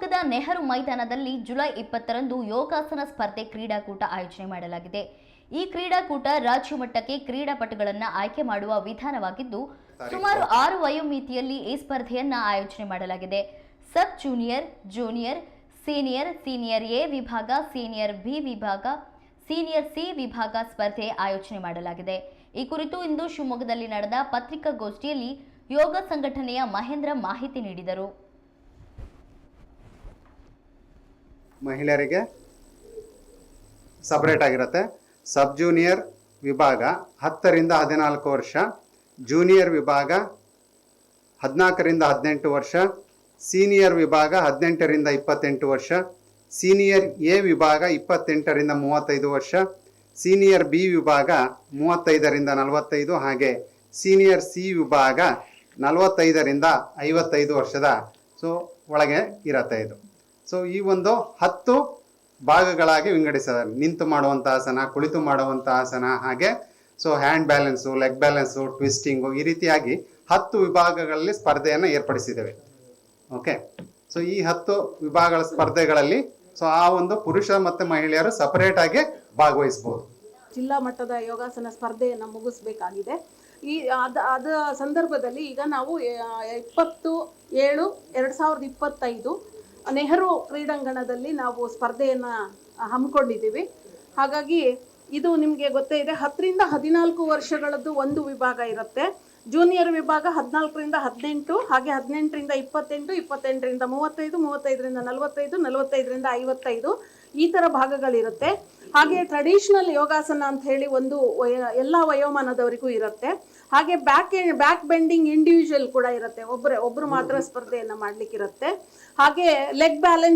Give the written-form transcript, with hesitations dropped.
ಶಿವಮೊಗ್ಗದ ನೆಹರು ಮೈದಾನದಲ್ಲಿ ಜುಲೈ 20ರಂದು ಯೋಗಾಸನ ಸ್ಪರ್ಧೆ ಕ್ರೀಡಾಕೂಟ ಆಯೋಜನೆ ಮಾಡಲಾಗಿದೆ. ಈ ಕ್ರೀಡಾಕೂಟ ರಾಜ್ಯ ಮಟ್ಟಕ್ಕೆ ಕ್ರೀಡಾಪಟುಗಳನ್ನು ಆಯ್ಕೆ ಮಾಡುವ ವಿಧಾನವಾಗಿದ್ದು, ಸುಮಾರು 6 ವಯೋಮಿತಿಯಲ್ಲಿ ಈ ಸ್ಪರ್ಧೆಯನ್ನ ಆಯೋಜನೆ ಮಾಡಲಾಗಿದೆ. ಸಬ್ junior, junior, senior, senior A ವಿಭಾಗ, ಸೀನಿಯರ್ ಬಿ ವಿಭಾಗ, ಸೀನಿಯರ್ ಸಿ ವಿಭಾಗ ಸ್ಪರ್ಧೆ ಆಯೋಜನೆ ಮಾಡಲಾಗಿದೆ. ಈ ಕುರಿತು ಇಂದು ಶಿವಮೊಗ್ಗದಲ್ಲಿ ನಡೆದ ಪತ್ರಿಕಾಗೋಷ್ಠಿಯಲ್ಲಿ ಯೋಗ ಸಂಘಟನೆಯ ಮಹೇಂದ್ರ ಮಾಹಿತಿ ನೀಡಿದರು. ಮಹಿಳೆಯರಿಗೆ ಸಪರೇಟ್ ಆಗಿರುತ್ತೆ. ಸಬ್ ಜೂನಿಯರ್ ವಿಭಾಗ 10 ರಿಂದ 14 ವರ್ಷ, ಜೂನಿಯರ್ ವಿಭಾಗ 14 ರಿಂದ 18 ವರ್ಷ, ಸೀನಿಯರ್ ವಿಭಾಗ 18 ರಿಂದ 28 ವರ್ಷ, ಸೀನಿಯರ್ ಎ ವಿಭಾಗ 28 ರಿಂದ 35 ವರ್ಷ, ಸೀನಿಯರ್ ಬಿ ವಿಭಾಗ 35 ರಿಂದ 45, ಹಾಗೆ ಸೀನಿಯರ್ ಸಿ ವಿಭಾಗ 45 ರಿಂದ 55 ವರ್ಷದ ಒಳಗೆ ಇರುತ್ತೆ ಇದು. ಈ ಒಂದು 10 ಭಾಗಗಳಾಗಿ ವಿಂಗಡಿಸಿದ್ದಾರೆ. ನಿಂತು ಮಾಡುವಂಥ ಆಸನ, ಕುಳಿತು ಮಾಡುವಂಥ ಆಸನ, ಹಾಗೆ ಹ್ಯಾಂಡ್ ಬ್ಯಾಲೆನ್ಸು, ಲೆಗ್ ಬ್ಯಾಲೆನ್ಸು, ಟ್ವಿಸ್ಟಿಂಗು, ಈ ರೀತಿಯಾಗಿ 10 ವಿಭಾಗಗಳಲ್ಲಿ ಸ್ಪರ್ಧೆಯನ್ನು ಏರ್ಪಡಿಸಿದ್ದೇವೆ. ಓಕೆ, ಈ 10 ವಿಭಾಗಗಳ ಸ್ಪರ್ಧೆಗಳಲ್ಲಿ ಆ ಒಂದು ಪುರುಷ ಮತ್ತು ಮಹಿಳೆಯರು ಸಪರೇಟ್ ಆಗಿ ಭಾಗವಹಿಸಬಹುದು. ಜಿಲ್ಲಾ ಮಟ್ಟದ ಯೋಗಾಸನ ಸ್ಪರ್ಧೆಯನ್ನು ಮುಗಿಸ್ಬೇಕಾಗಿದೆ. ಅದ ಸಂದರ್ಭದಲ್ಲಿ ಈಗ ನಾವು 20/7/2025 ನೆಹರು ಕ್ರೀಡಾಂಗಣದಲ್ಲಿ ನಾವು ಸ್ಪರ್ಧೆಯನ್ನು ಹಮ್ಮಿಕೊಂಡಿದ್ದೀವಿ. ಹಾಗಾಗಿ ಇದು ನಿಮಗೆ ಗೊತ್ತೇ ಇದೆ, 10 ರಿಂದ 14 ವರ್ಷಗಳದ್ದು ಒಂದು ವಿಭಾಗ ಇರುತ್ತೆ. ಜೂನಿಯರ್ ವಿಭಾಗ 14 ರಿಂದ 18, ಹಾಗೆ 18 ರಿಂದ 28, 28 ರಿಂದ 35, 35 ರಿಂದ 45, 45 ರಿಂದ 55 ಈ ಥರ ಭಾಗಗಳಿರುತ್ತೆ. ಹಾಗೆ ಟ್ರೆಡಿಷನಲ್ ಯೋಗಾಸನ ಅಂತ ಹೇಳಿ ಒಂದು ಎಲ್ಲ ವಯೋಮಾನದವರಿಗೂ ಇರುತ್ತೆ. ಹಾಗೆ ಬ್ಯಾಕ್ ಬೆಂಡಿಂಗ್ ಇಂಡಿವಿಜುವಲ್ ಕೂಡ ಇರುತ್ತೆ. ಒಬ್ಬರು ಮಾತ್ರ ಸ್ಪರ್ಧೆಯನ್ನು ಮಾಡಲಿಕ್ಕಿರುತ್ತೆ. ಹಾಗೆ ಲೆಗ್ ಬ್ಯಾಲೆನ್ಸ್